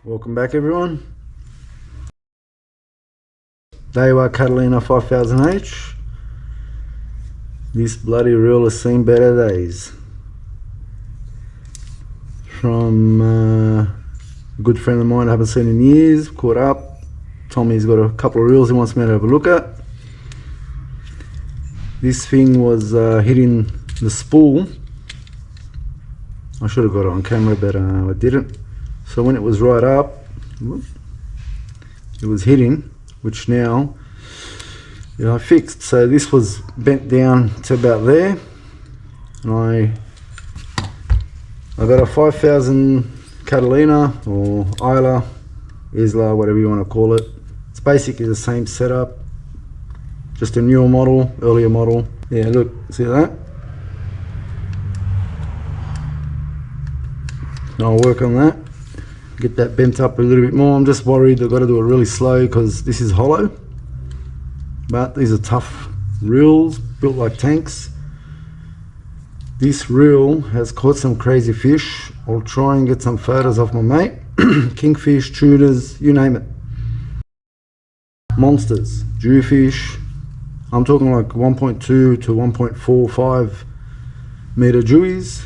Welcome back everyone. Daiwa Catalina 5000H. This bloody reel has seen better days. From a good friend of mine I haven't seen in years, caught up. Told me he's got a couple of reels he wants me to have a look at. This thing was hitting the spool. I should have got it on camera but I didn't. So when it was right up, it was hitting, which now I fixed. So this was bent down to about there, and I got a 5000 Catalina or Isla, whatever you want to call it. It's basically the same setup, just a newer model, earlier model. Yeah, look, see that? I'll work on that, get that bent up a little bit more. I'm just worried I've got to do it really slow because this is hollow, but these are tough reels built like tanks. This reel has caught some crazy fish. I'll try and get some photos off my mate. Kingfish, tunas, you name it. Monsters, jewfish. I'm talking like 1.2 to 1.45 meter jewies.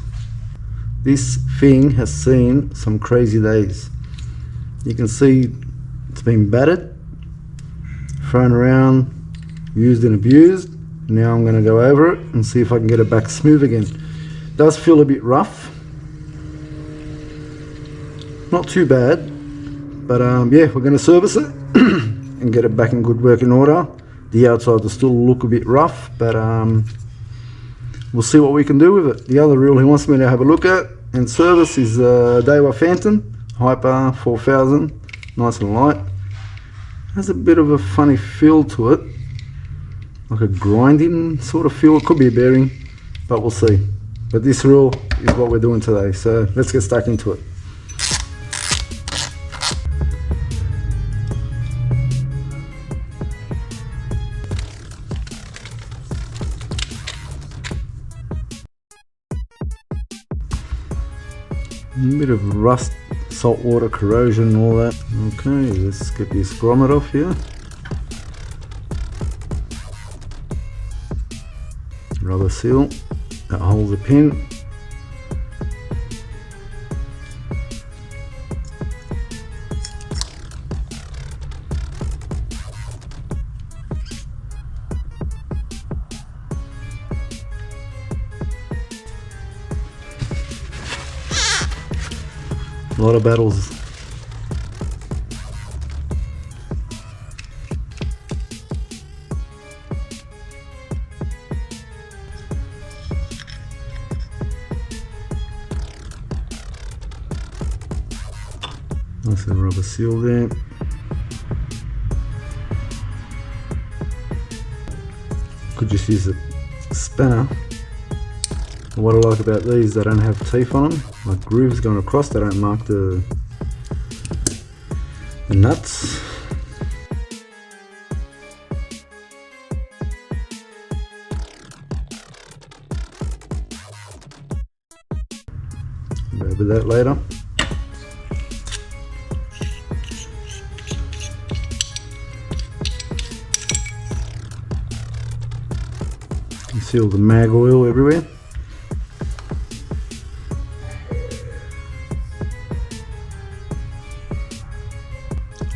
This thing has seen some crazy days. You can see it's been battered, thrown around, used and abused. Now I'm going to go over it and see if I can get it back smooth again. It does feel a bit rough. Not too bad, but yeah, we're going to service it and get it back in good working order. The outside will still look a bit rough, but we'll see what we can do with it. The other reel he wants me to have a look at and service is Daiwa Phantom Hyper 4000, nice and light. Has a bit of a funny feel to it, like a grinding sort of feel. It could be a bearing, but we'll see. But this reel is what we're doing today, so let's get stuck into it. A bit of rust, salt water, corrosion and all that. Okay, let's get this grommet off here. Rubber seal that holds the pin. A lot of battles. Nice little rubber seal there. Could just use a spanner. What I like about these, they don't have teeth on them, like grooves going across. They don't mark the nuts. Over that later. Conceal the mag oil everywhere.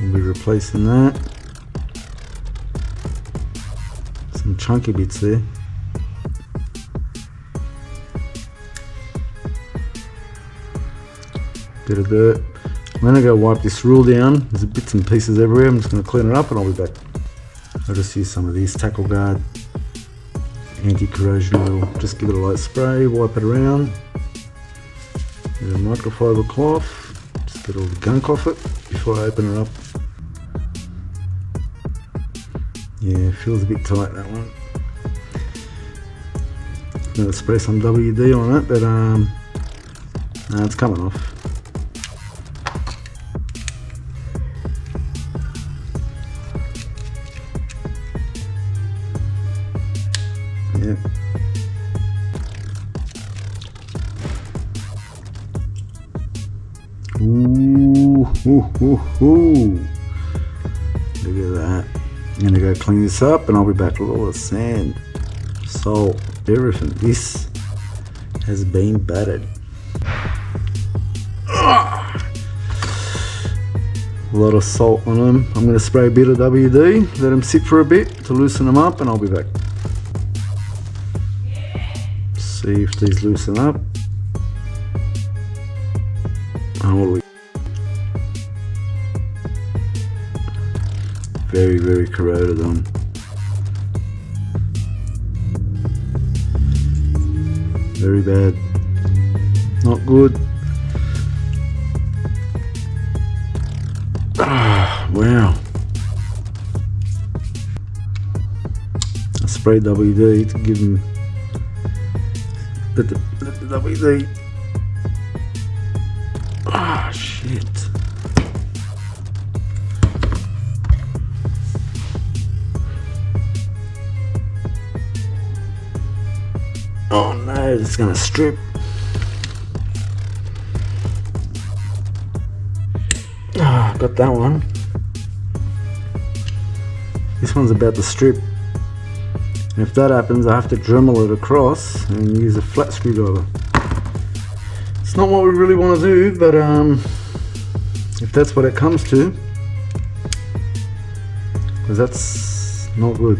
We'll be replacing that. Some chunky bits there. Bit of dirt. I'm going to go wipe this reel down. There's bits and pieces everywhere. I'm just going to clean it up and I'll be back. I'll just use some of these tackle guard anti-corrosion oil. Just give it a light spray, wipe it around. Get a microfiber cloth. Just get all the gunk off it before I open it up. Yeah, it feels a bit tight, that one. I'm going to spray some WD on it, but no, it's coming off. Yeah. Ooh. Ooh, ooh, ooh. Look at that. I'm gonna go clean this up and I'll be back with all the sand, salt, everything. This has been battered. A lot of salt on them. I'm going to spray a bit of WD, let them sit for a bit to loosen them up, and I'll be back. See if these loosen up. And what do we? Very, very corroded on. Very bad. Not good. Ah, wow. I sprayed WD to give them let the WD. Ah, shit. Oh no, it's gonna strip. Ah, got that one. This one's about to strip. And if that happens, I have to Dremel it across and use a flat screwdriver. It's not what we really want to do, but if that's what it comes to, because that's not good.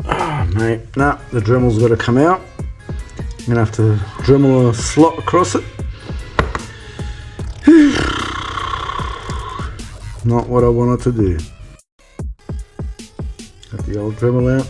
Oh mate, nah, the Dremel's got to come out. I'm gonna have to Dremel a slot across it. Not what I wanted to do. Got the old Dremel out.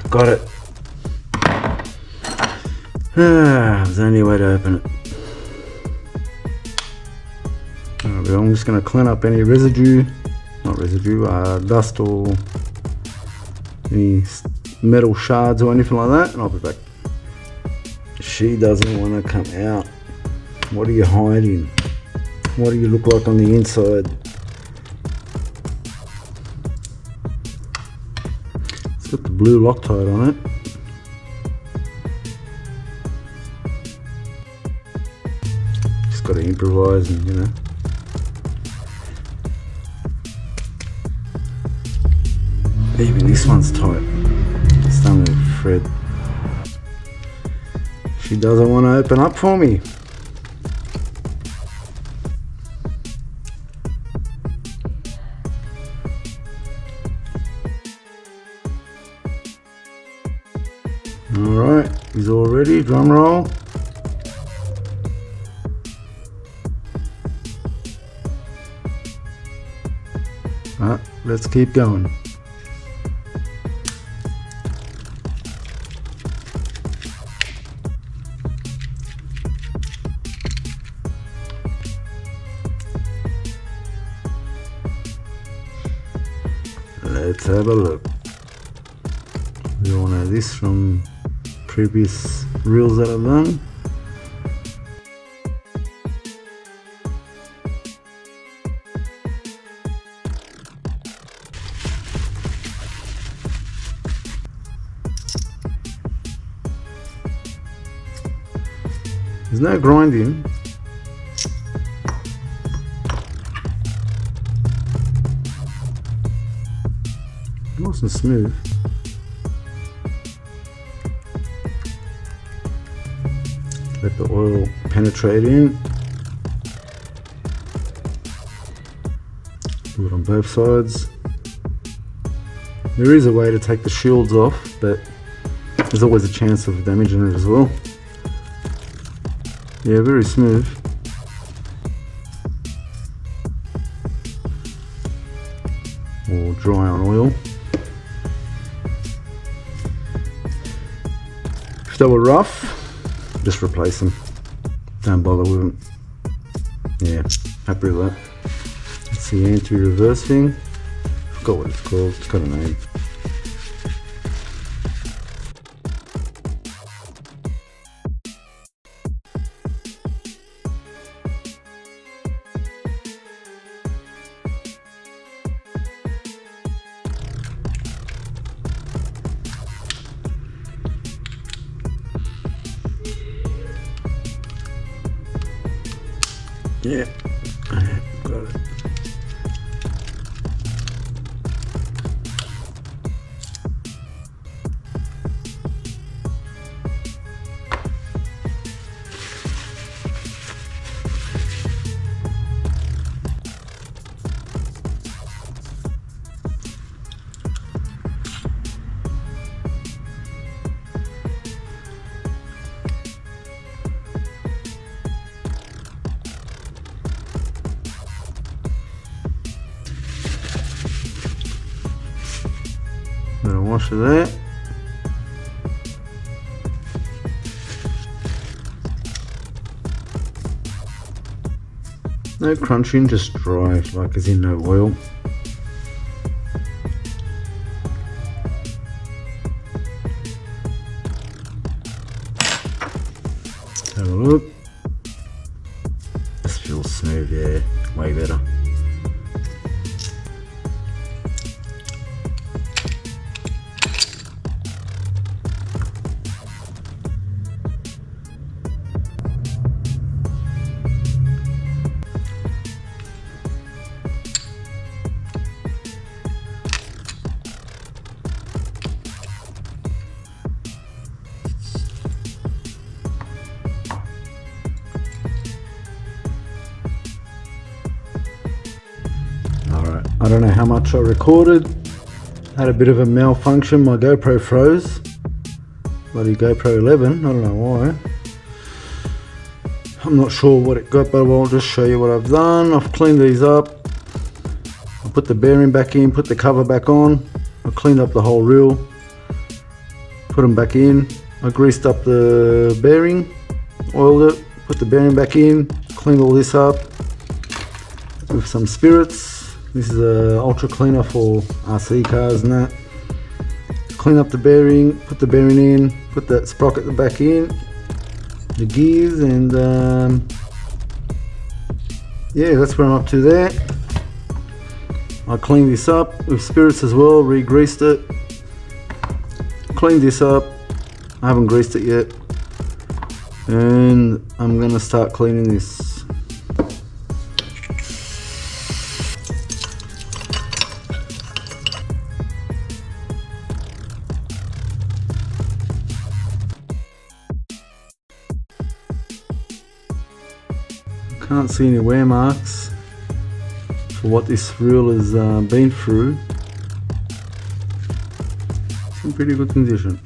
Got it. There's only a way to open it. Alright, I'm just going to clean up any residue, not residue, dust or any metal shards or anything like that, and I'll be back. She doesn't want to come out. What are you hiding? What do you look like on the inside? Got the blue Loctite on it. Just got to improvise and, you know. Even this one's tight. It's starting to thread. She doesn't want to open up for me. Alright, he's all ready, drum roll. Let's keep going. Let's have a look. We all know this from previous reels that I've done. There's no grinding. Nice and smooth. Let the oil penetrate in. Do it on both sides. There is a way to take the shields off, but there's always a chance of damaging it as well. Yeah, very smooth. Or dry on oil. If they were rough, just replace them. Don't bother with them. Yeah, happy with that. It's the anti-reverse thing. Forgot what it's called. It's got a name. Yeah, got it. Bit of washer there. No crunching, just dry, like as in no oil. Have a look. This feels smooth, yeah, way better. I don't know how much I recorded. Had a bit of a malfunction. My GoPro froze. Bloody GoPro 11. I don't know why. I'm not sure what it got, but I'll just show you what I've done. I've cleaned these up. I put the bearing back in, put the cover back on. I cleaned up the whole reel. Put them back in. I greased up the bearing, oiled it, put the bearing back in, cleaned all this up with some spirits. This is a ultra cleaner for RC cars and that. Clean up the bearing, put the bearing in, put that sprocket back in, the gears, and yeah, that's where I'm up to there. I cleaned this up with spirits as well, re-greased it, cleaned this up. I haven't greased it yet, and I'm gonna start cleaning this. Can't see any wear marks for what this reel has been through. It's in pretty good condition.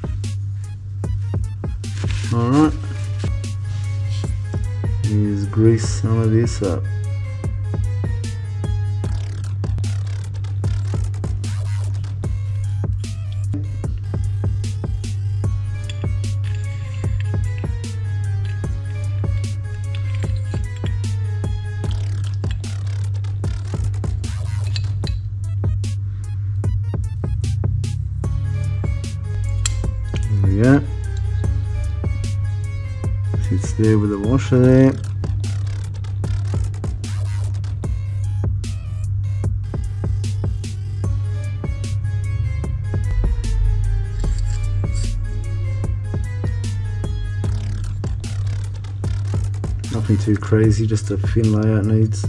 Alright, let's grease some of this up. Yeah, sits there with the washer there. Nothing too crazy, just a thin layout needs.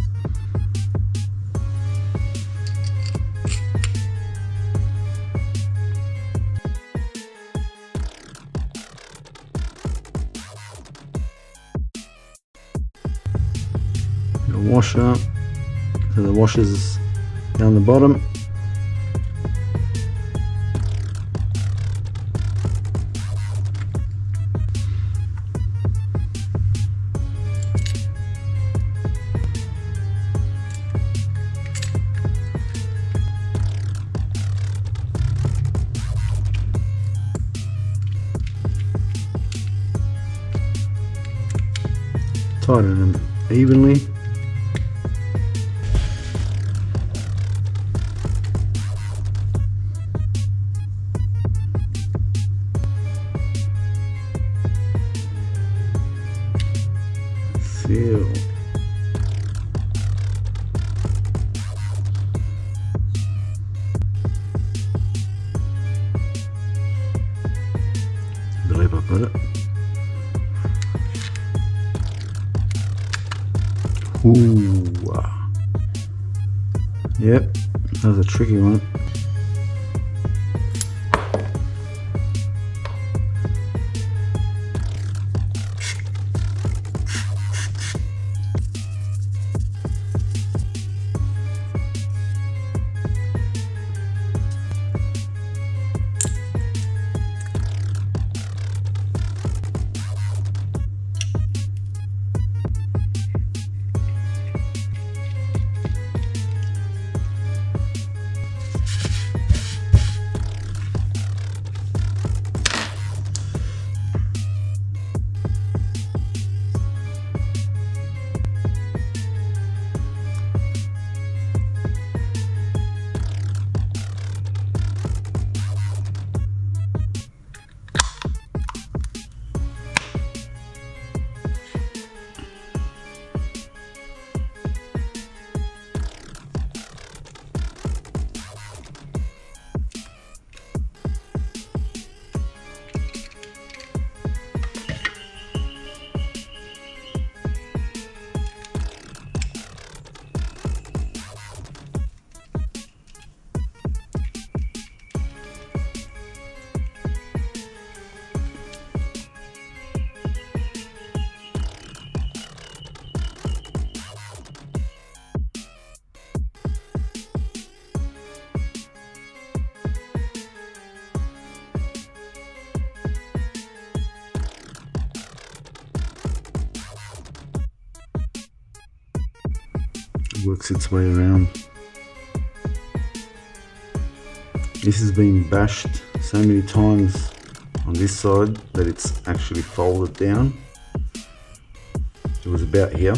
Washer, so the washer's down the bottom. Tighten them evenly. Seal. I believe I've got it. Ooh. Yep, that was a tricky one. Works its way around. This has been bashed so many times on this side that it's actually folded down. It was about here.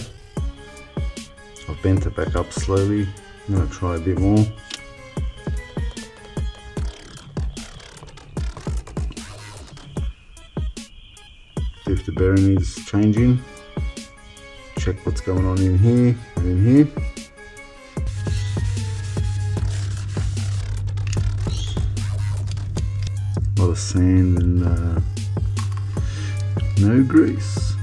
I've bent it back up slowly. I'm going to try a bit more. See if the bearing is changing. Check what's going on in here and in here. A lot of sand and no grease.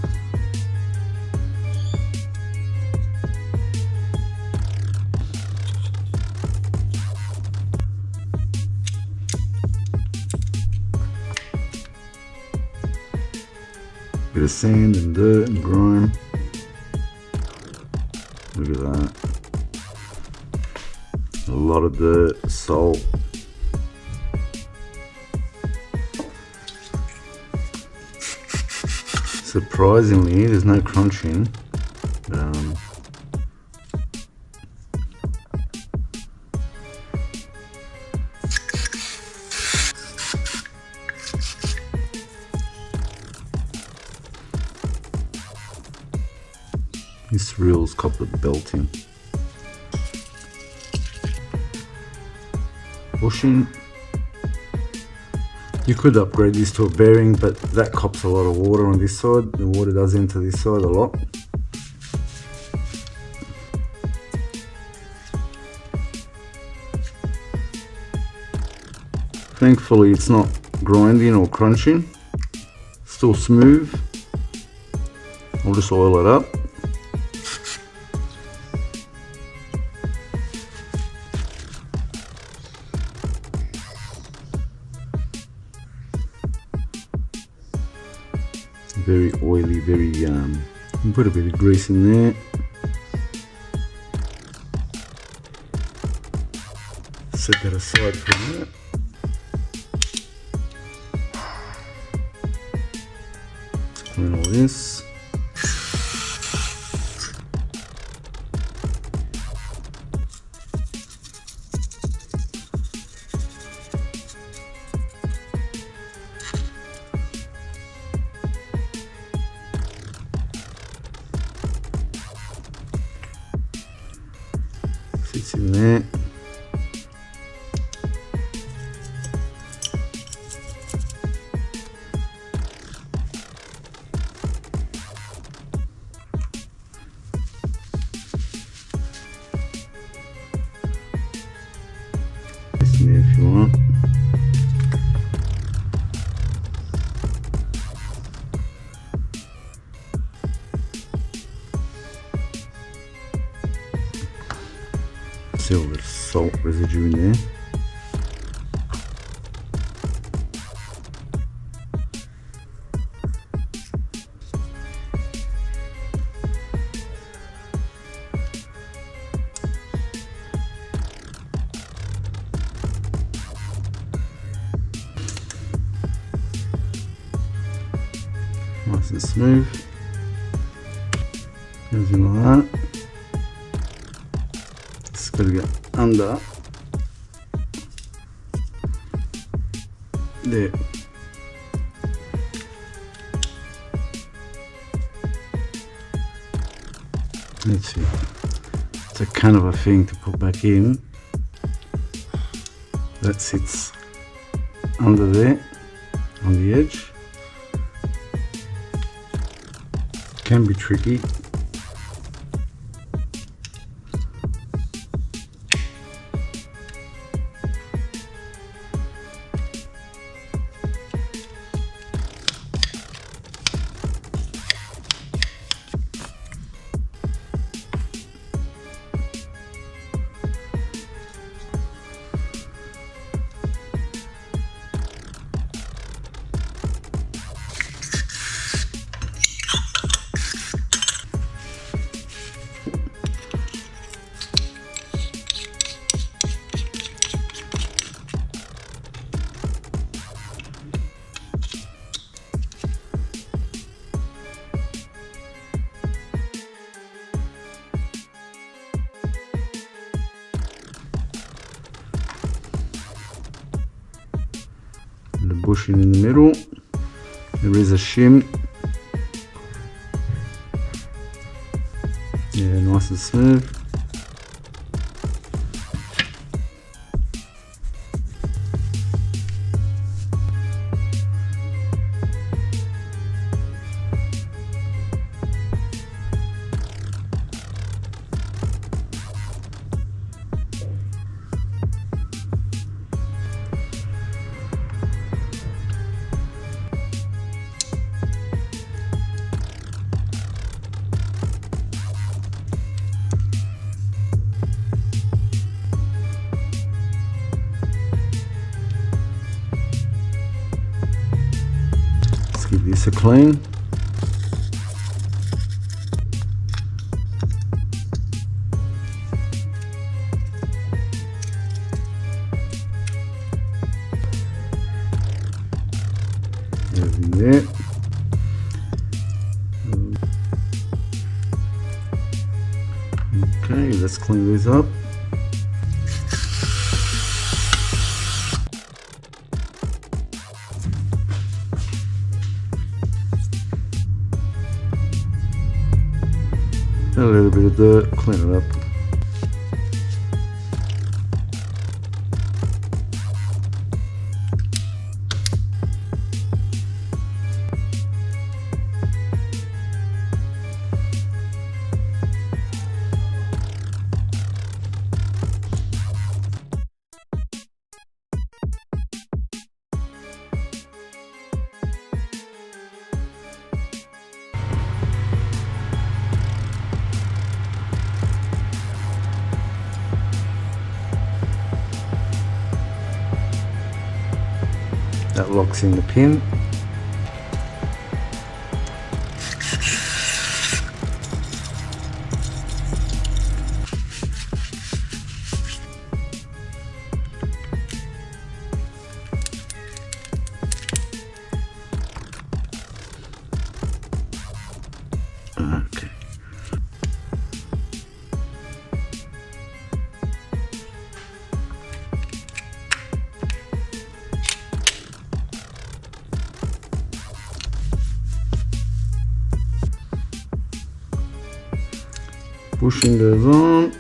Bit of sand and dirt and grime. Look at that. A lot of dirt, salt. Surprisingly, there's no crunching. This reel's copper belting. Bushing. You could upgrade this to a bearing, but that cops a lot of water on this side. The water does enter this side a lot. Thankfully it's not grinding or crunching. Still smooth. I'll just oil it up. Very oily, very put a bit of grease in there. Set that aside for a minute. Clean all this. It's in there. It's in there if you want. See all the salt residue in there. Nice and smooth. Goes in like that. It's got to get under there. Let's see. It's a kind of a thing to put back in. That sits under there on the edge. Can be tricky. The bushing in the middle, there is a shim. Yeah, nice and smooth. Give this a clean. Everything there. Okay, let's clean these up. A little bit of dirt, clean it up. That locks in the pin. Okay. Bushing goes on.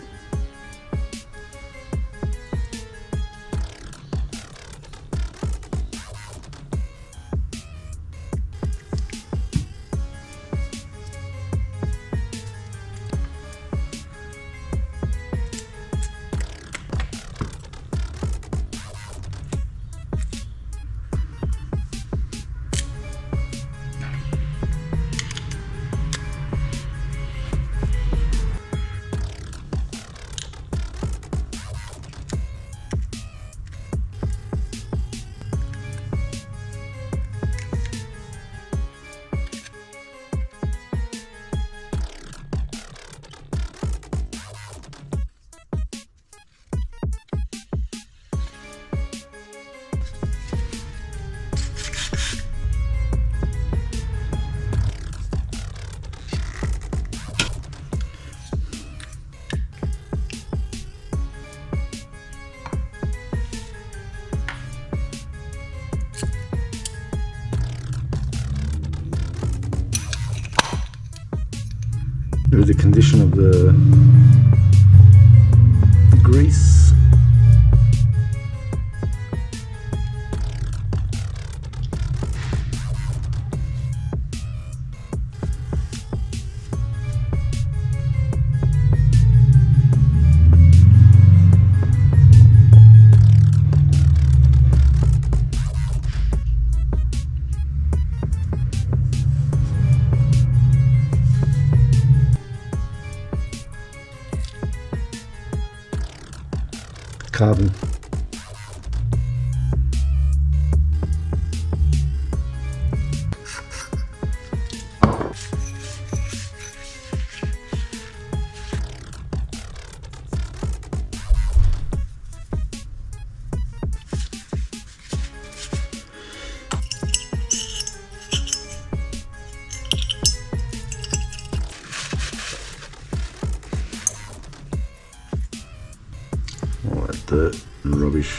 with the condition of the grease. Carbon. All that dirt and rubbish.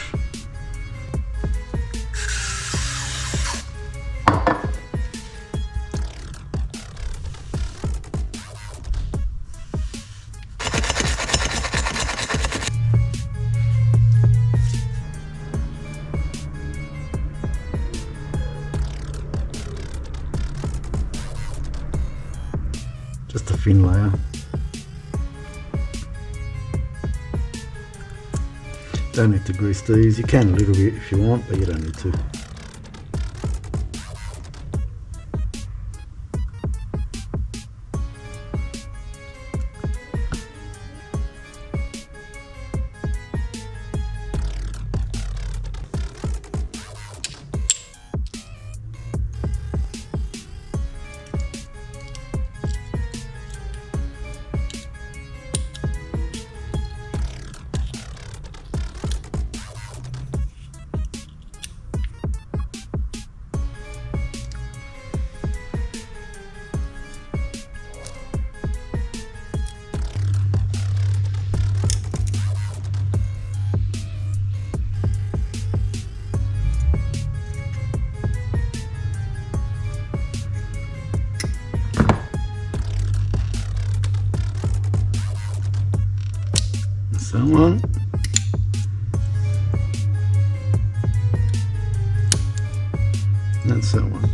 Just a thin layer. Don't need to grease these. You can a little bit if you want, but you don't need to. That's that one. That's that one.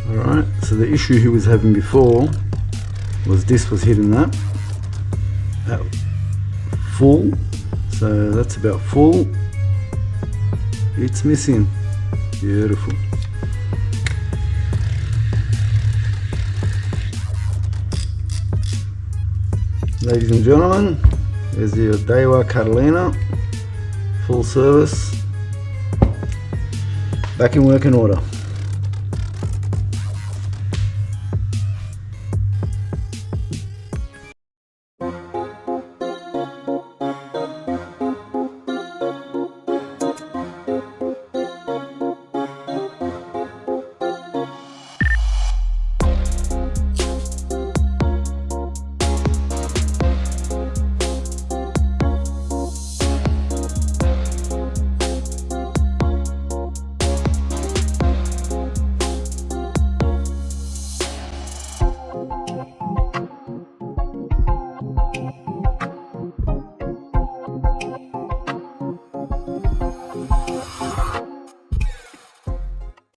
Alright, so the issue he was having before was this was hitting that at full, so that's about full. It's missing. Beautiful. Ladies and gentlemen, there's your Daiwa Catalina, full service, back in working order.